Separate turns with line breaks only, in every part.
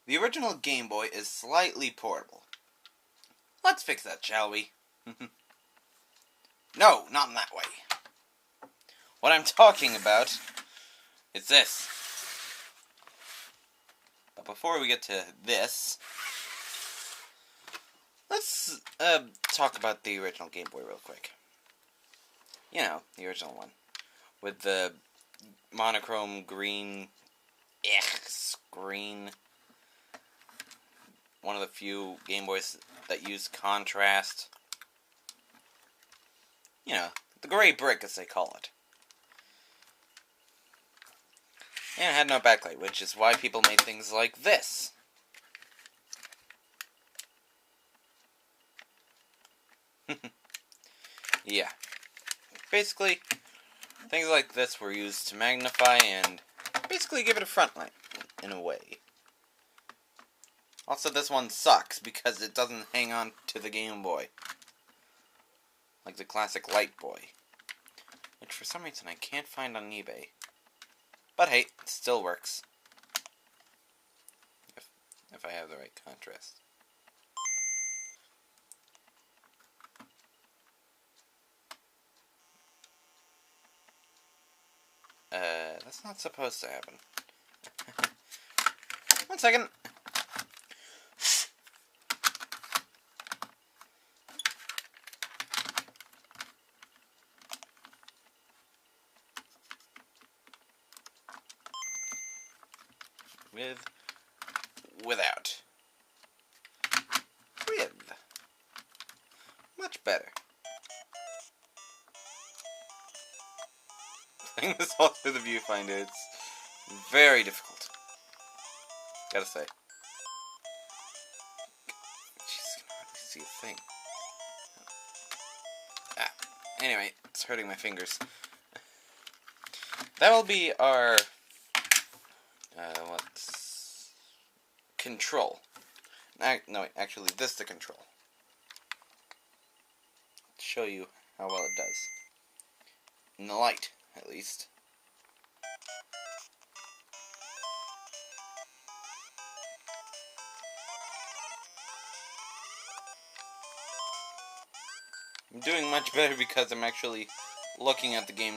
The original Game Boy is slightly portable. Let's fix that, shall we? No, not in that way. What I'm talking about is this. But before we get to this, let's talk about the original Game Boy real quick. You know, the original one. With the monochrome green screen. One of the few Game Boys that use contrast. You know, the gray brick as they call it. And it had no backlight, which is why people made things like this. Yeah. Basically, things like this were used to magnify and basically give it a front light, in a way. Also, this one sucks because it doesn't hang on to the Game Boy. Like the classic Light Boy. Which for some reason I can't find on eBay. But hey, it still works. If I have the right contrast. That's not supposed to happen. 1 second. Without. With. Much better. Playing this all through the viewfinder, it's very difficult. Gotta say. Jeez, I can hardly see a thing. Anyway, it's hurting my fingers. That will be our control. No, wait, actually, this is the control. To show you how well it does. In the light, at least. I'm doing much better because I'm actually looking at the game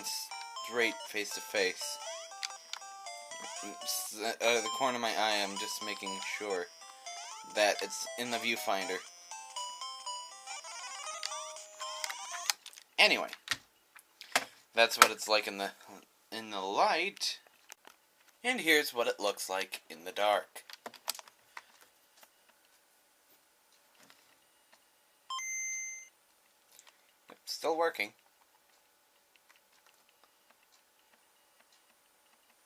straight face to face. Out of the corner of my eye, I'm just making sure that it's in the viewfinder. Anyway, that's what it's like in the light, and here's what it looks like in the dark. It's still working.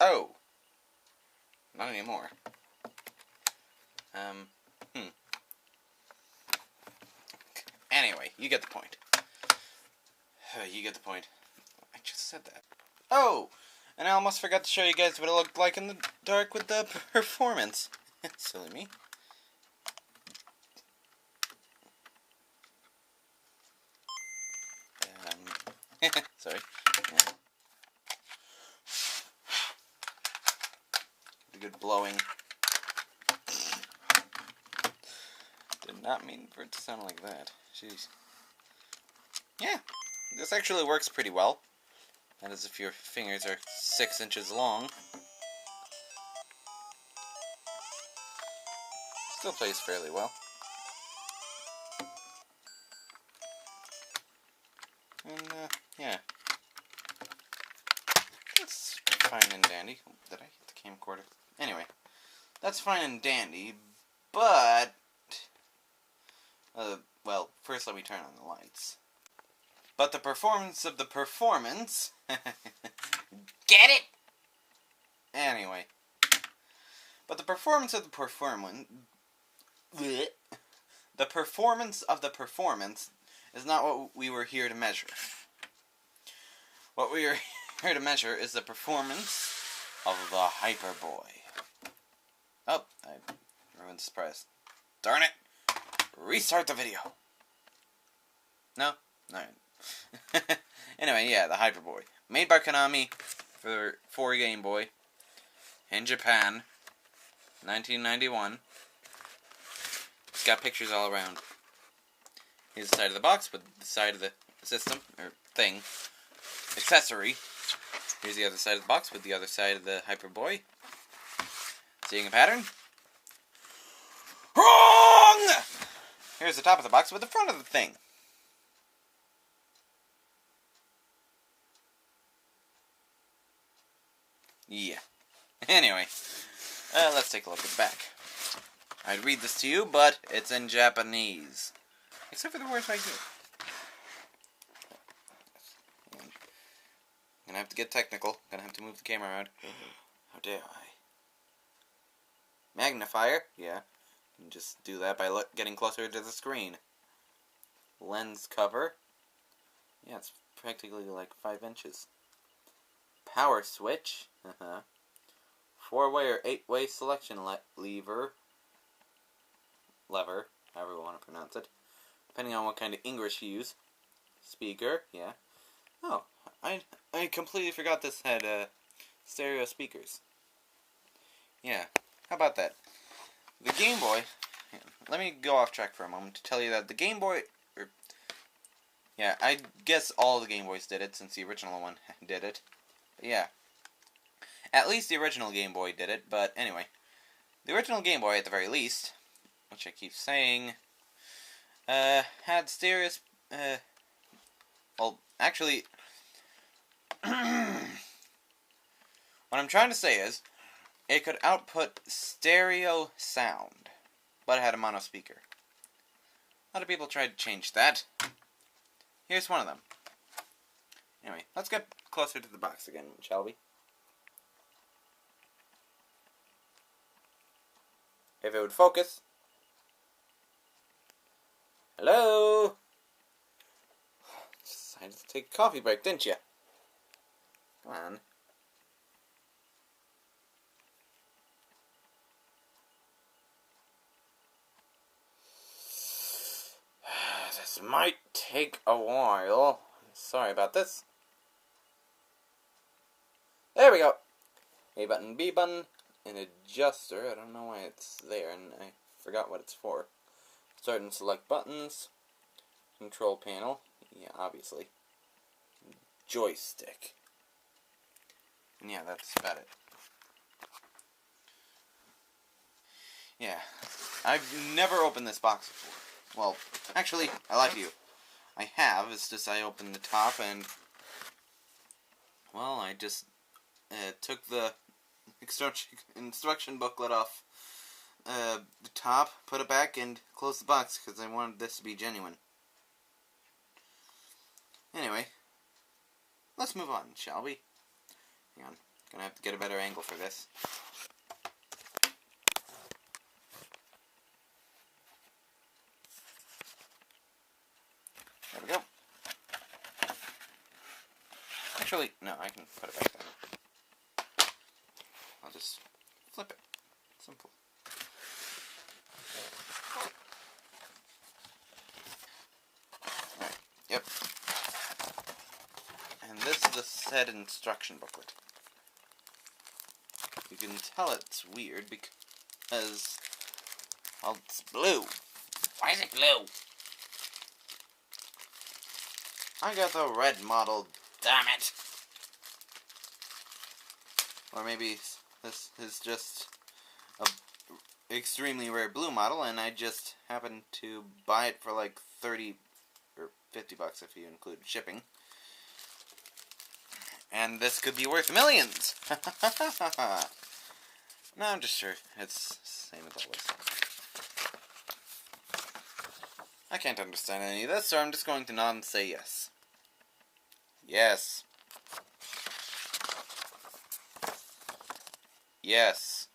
Oh. Not anymore. Anyway, you get the point. You get the point. I just said that. Oh! And I almost forgot to show you guys what it looked like in the dark with the performance. Silly me. Sorry. Yeah. Good blowing. Did not mean for it to sound like that. Jeez. Yeah, this actually works pretty well. That is if your fingers are 6 inches long. Still plays fairly well. And, yeah. That's fine and dandy. Did I hit the camcorder? Anyway, that's fine and dandy, but... well, first let me turn on the lights. But the performance of the performance... Get it? Anyway. But the performance of the performance... The performance of the performance is not what we were here to measure. What we are here to measure is the performance of the Hyperboy. Oh, I ruined the surprise. Darn it! Restart the video. No? Alright. Anyway, yeah, the Hyperboy. Made by Konami for Game Boy. In Japan. 1991. It's got pictures all around. Here's the side of the box with the side of the system, or thing, accessory. Here's the other side of the box with the other side of the hyperboy. Seeing a pattern? Wrong! Here's the top of the box with the front of the thing. Yeah. Anyway, let's take a look at the back. I'd read this to you, but it's in Japanese. Except for the words right here. I'm gonna have to get technical. Gonna have to move the camera around. How dare I? Magnifier? Yeah. You can just do that by getting closer to the screen. Lens cover? Yeah, it's practically like 5 inches. Power switch? 4-way or 8-way selection lever, however you want to pronounce it, depending on what kind of English you use. Speaker, yeah. Oh, I completely forgot this had stereo speakers. Yeah, how about that? The Game Boy, let me go off track for a moment to tell you that the Game Boy, yeah, I guess all the Game Boys did it since the original one did it. But yeah. At least the original Game Boy did it, but anyway. The original Game Boy, at the very least, which I keep saying, had stereo, well, actually, what I'm trying to say is, it could output stereo sound, but it had a mono speaker. A lot of people tried to change that. Here's one of them. Anyway, let's get closer to the box again, shall we? If it would focus. Hello? Decided to take a coffee break, didn't you? Come on. This might take a while. Sorry about this. There we go. A button, B button, an adjuster. I don't know why it's there, and I forgot what it's for. Start and select buttons. Control panel. Yeah, obviously. Joystick. And yeah, that's about it. Yeah. I've never opened this box before. Well, actually, I lied to you. I have. It's just I opened the top and, well, I just took the instruction booklet off the top, put it back, and closed the box because I wanted this to be genuine. Anyway, let's move on, shall we? Hang on. Gonna have to get a better angle for this. There we go. Actually, no, I can put it back down. I'll just flip it. Simple. Alright, yep. And this is the said instruction booklet. You can tell it's weird because, well, it's blue. Why is it blue? I got the red model, damn it! Or maybe this is just a extremely rare blue model, and I just happened to buy it for like 30 or 50 bucks if you include shipping. And this could be worth millions! No, I'm just sure it's the same as always. I can't understand any of this, so I'm just going to nod and say yes. Yes. Yes.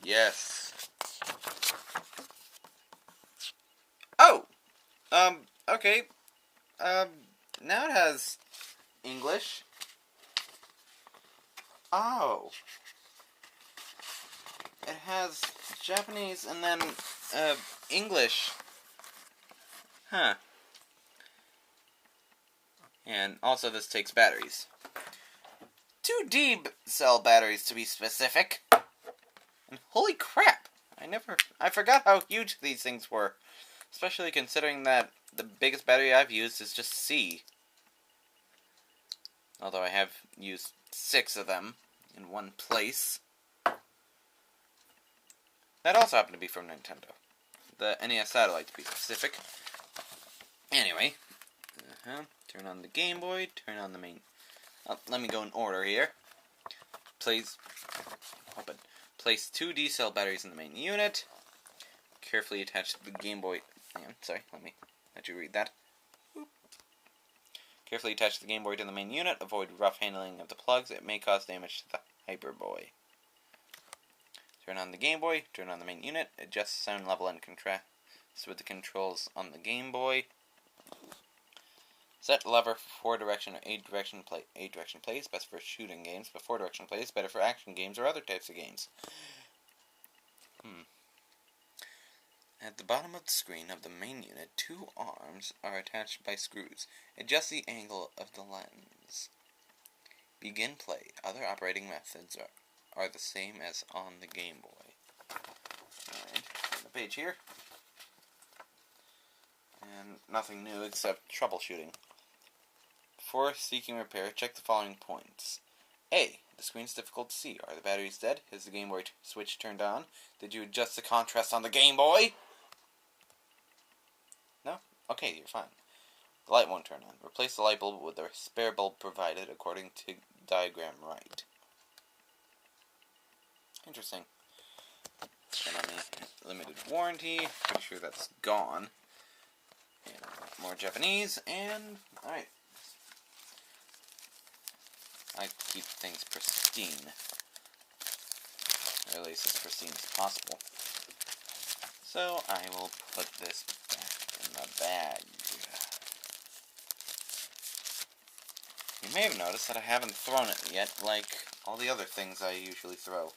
Yes. Oh! Okay. Now it has English. Oh. It has Japanese and then, English. Huh. And also this takes batteries. 2D cell batteries to be specific. And holy crap! I forgot how huge these things were. Especially considering that the biggest battery I've used is just C. Although I have used 6 of them in one place. That also happened to be from Nintendo. The NES Satellite, to be specific. Anyway. Turn on the Game Boy. Turn on the main... let me go in order here. Place 2D cell batteries in the main unit. Carefully attach the Game Boy... Hang on, sorry, let me let you read that. Carefully attach the Game Boy to the main unit. Avoid rough handling of the plugs. It may cause damage to the hyperboy. Turn on the Game Boy. Turn on the main unit. Adjust sound level and contrast with the controls on the Game Boy. Set lever for 4-direction or 8-direction play. 8-direction play is best for shooting games, but 4-direction play is better for action games or other types of games. At the bottom of the screen of the main unit, 2 arms are attached by screws. Adjust the angle of the lens. Begin play. Other operating methods are the same as on the Game Boy. Alright, on the page here. And nothing new except troubleshooting. Before seeking repair, check the following points. A. The screen's difficult to see. Are the batteries dead? Is the Game Boy switch turned on? Did you adjust the contrast on the Game Boy? No? Okay, you're fine. The light won't turn on. Replace the light bulb with the spare bulb provided according to diagram right. Interesting. Konami limited warranty. Pretty sure that's gone. And more Japanese. And alright. I keep things pristine. Or at least as pristine as possible. So I will put this back in the bag. You may have noticed that I haven't thrown it yet, like all the other things I usually throw.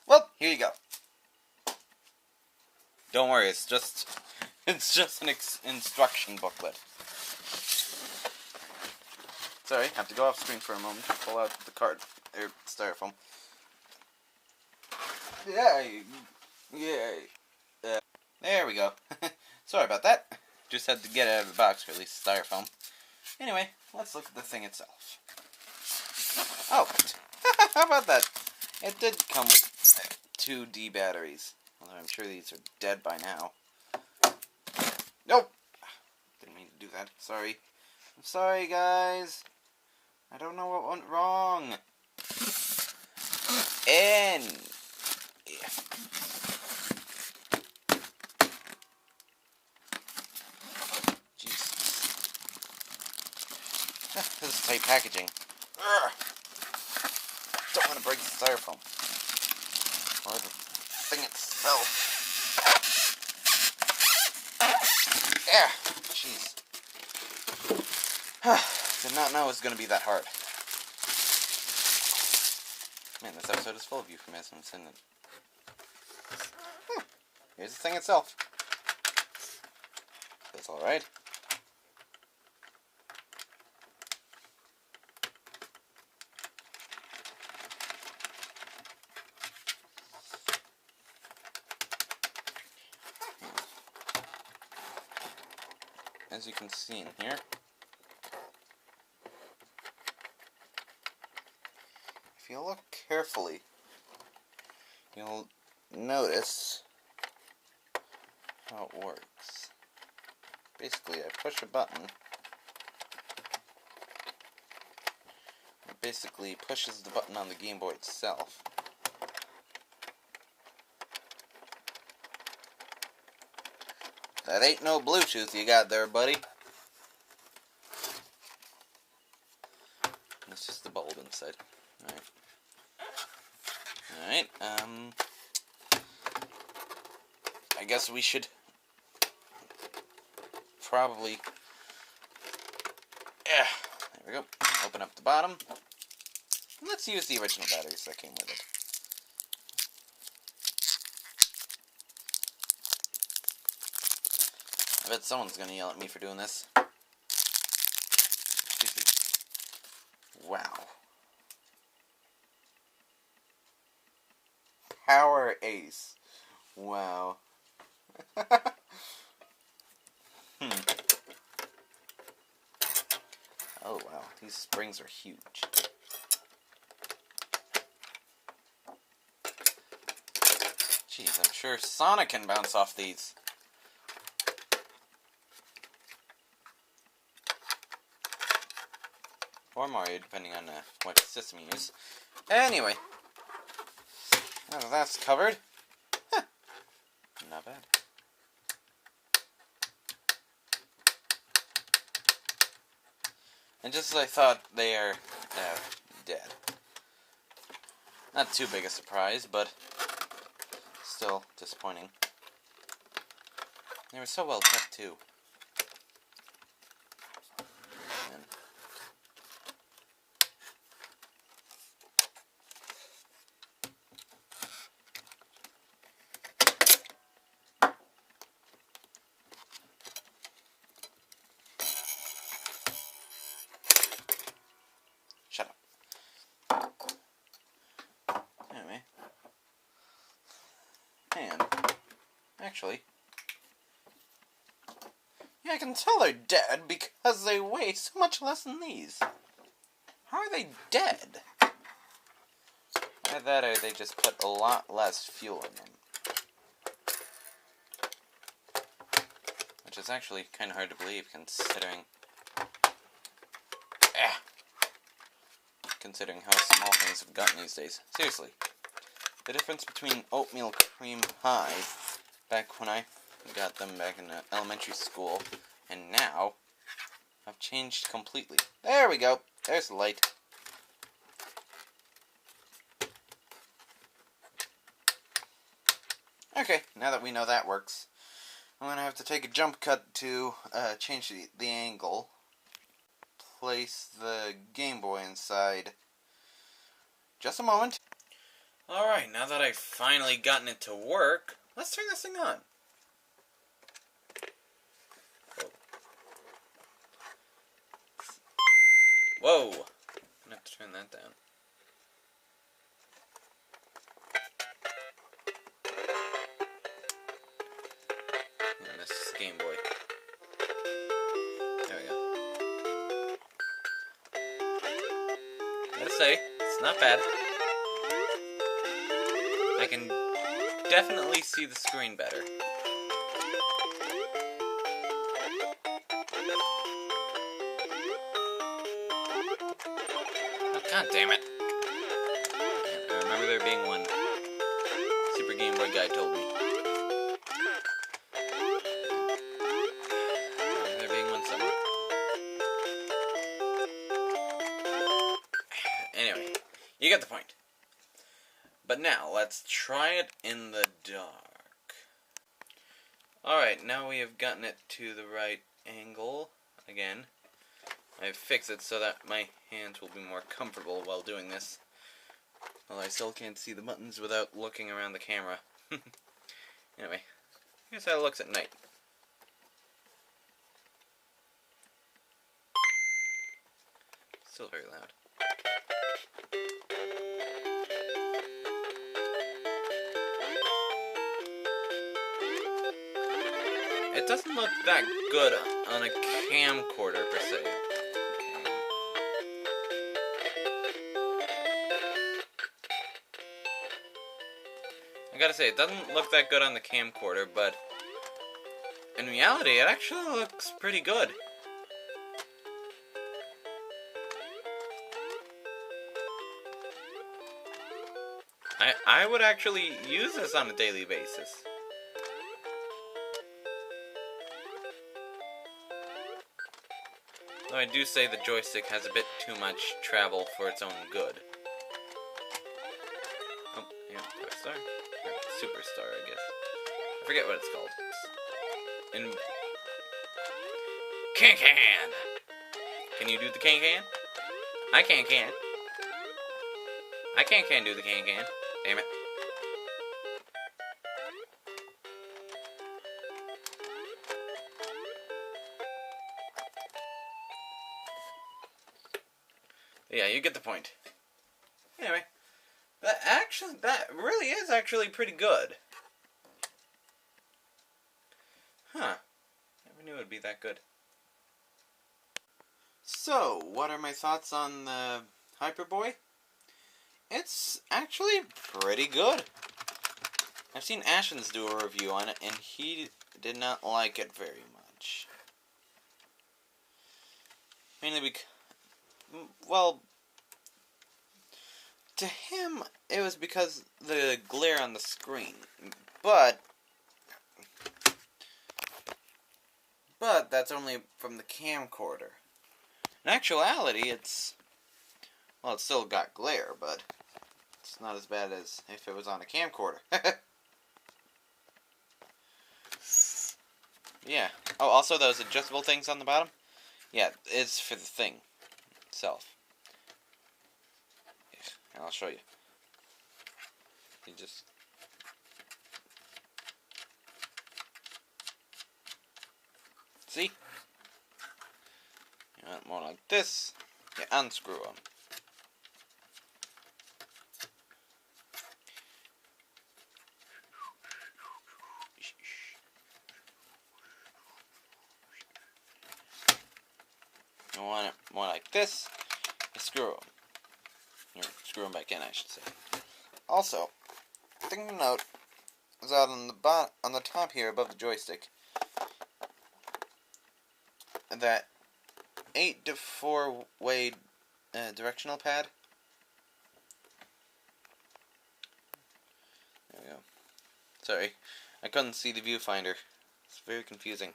Well, here you go. Don't worry, it's just an instruction booklet. Sorry, have to go off screen for a moment to pull out the card, or styrofoam. Yay! There we go. Sorry about that. Just had to get it out of the box, or at least styrofoam. Anyway, let's look at the thing itself. Oh, how about that? It did come with 2D batteries. Although I'm sure these are dead by now. Nope! Didn't mean to do that. Sorry. I'm sorry, guys. I don't know what went wrong. And... yeah. Jesus. This is tight packaging. Urgh. Don't want to break the styrofoam. Or the thing itself. Yeah. Jeez. Did not know it was going to be that hard. Man, this episode is full of euphemisms, isn't it? Here's the thing itself. That's alright. As you can see in here, if you look carefully, you'll notice how it works. Basically, I push a button. It basically pushes the button on the Game Boy itself. That ain't no Bluetooth you got there, buddy. It's just the bulb inside. Alright. I guess we should probably... yeah, there we go. Open up the bottom. Let's use the original batteries that came with it. I bet someone's gonna yell at me for doing this. Wow. Power Ace. Wow. Oh wow, these springs are huge. Jeez, I'm sure Sonic can bounce off these. Or Mario, depending on what system you use. Anyway, now that that's covered, not bad. And just as I thought, they are dead. Not too big a surprise, but still disappointing. They were so well kept too. And shut up. Anyway. And, actually, yeah, I can tell they're dead because they weigh so much less than these. How are they dead? Either that or they just put a lot less fuel in them. Which is actually kind of hard to believe considering how small things have gotten these days. Seriously. The difference between oatmeal cream pie back when I got them back in elementary school and now have changed completely. There we go. There's the light. Okay, now that we know that works, I'm going to have to take a jump cut to change the angle. Place the Game Boy inside. Just a moment. Alright, now that I've finally gotten it to work, let's turn this thing on. Whoa! I'm going to have to turn that down. And this is the Game Boy. There we go. Gotta say, it's not bad. I can definitely see the screen better. Oh, God damn it. I remember there being one. Super Game Boy guy told me. There being one somewhere. Anyway, you get the point. But now, let's try it in the dark. Alright, now we have gotten it to the right angle. Again, I've fixed it so that my hands will be more comfortable while doing this. Well, I still can't see the buttons without looking around the camera. Anyway, here's how it looks at night. Still very loud. It doesn't look that good on a camcorder per se. I gotta say, it doesn't look that good on the camcorder, but in reality, it actually looks pretty good. I would actually use this on a daily basis. Though I do say the joystick has a bit too much travel for its own good. Oh, yeah, Star. Superstar, I guess. I forget what it's called. In Can-Can! Can you do the Can-Can? I can-can. I can-can do the Can-Can. Damn it. Yeah, you get the point. Anyway, that Actually, that really is actually pretty good. Huh. Never knew it would be that good. So, what are my thoughts on the Hyperboy? It's actually pretty good. I've seen Ashens do a review on it, and he did not like it very much. Mainly because, well, to him, it was because the glare on the screen. But that's only from the camcorder. In actuality, it's still got glare, but it's not as bad as if it was on a camcorder. Yeah. Oh, also those adjustable things on the bottom? Yeah, it's for the thing itself. Yeah, I'll show you. You just... See? You want more like this. You unscrew them. You want it more like this. You screw them. You screw them back in, I should say. Also, thing to note is that on the top here above the joystick, that 8 to 4 way directional pad. There we go. Sorry, I couldn't see the viewfinder. It's very confusing.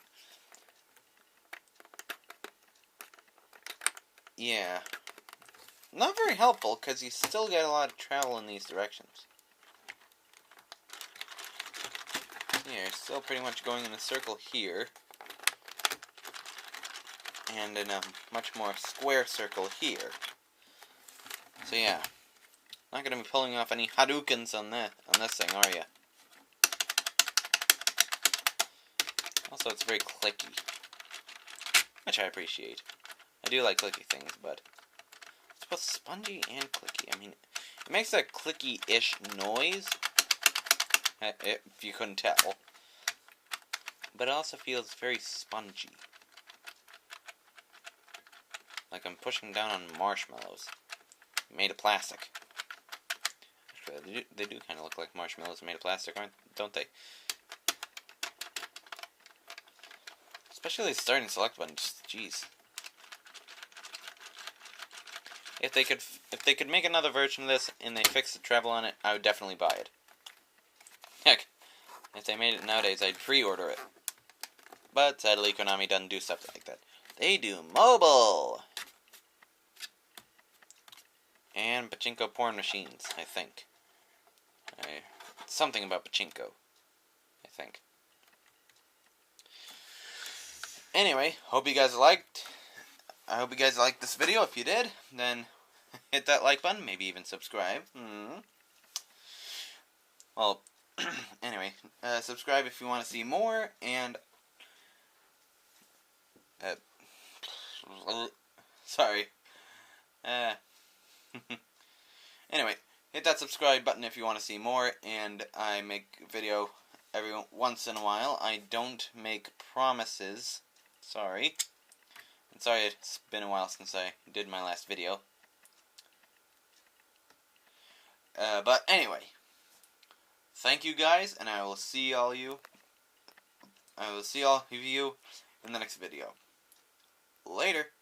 Yeah. Not very helpful, because you still get a lot of travel in these directions. Yeah, you're still pretty much going in a circle here. And in a much more square circle here. So yeah. Not going to be pulling off any Hadoukens on this thing, are you? Also, it's very clicky. Which I appreciate. I do like clicky things, but it's both spongy and clicky. I mean, it makes a clicky-ish noise, if you couldn't tell. But it also feels very spongy. Like I'm pushing down on marshmallows. Made of plastic. Actually, they do kind of look like marshmallows made of plastic, don't they? Especially the starting select button, just jeez. If they could make another version of this and they fix the travel on it, I would definitely buy it. Heck, if they made it nowadays, I'd pre-order it. But sadly, Konami doesn't do stuff like that. They do mobile and pachinko porn machines, I think. Something about pachinko, I think. Anyway, hope you guys liked. I hope you guys liked this video. If you did, then hit that like button. Maybe even subscribe. Well, anyway, subscribe if you want to see more. And sorry. Anyway, hit that subscribe button if you want to see more. And I make video every once in a while. I don't make promises. Sorry. And sorry it's been a while since I did my last video. But anyway, thank you guys, and I will see all of you in the next video. Later.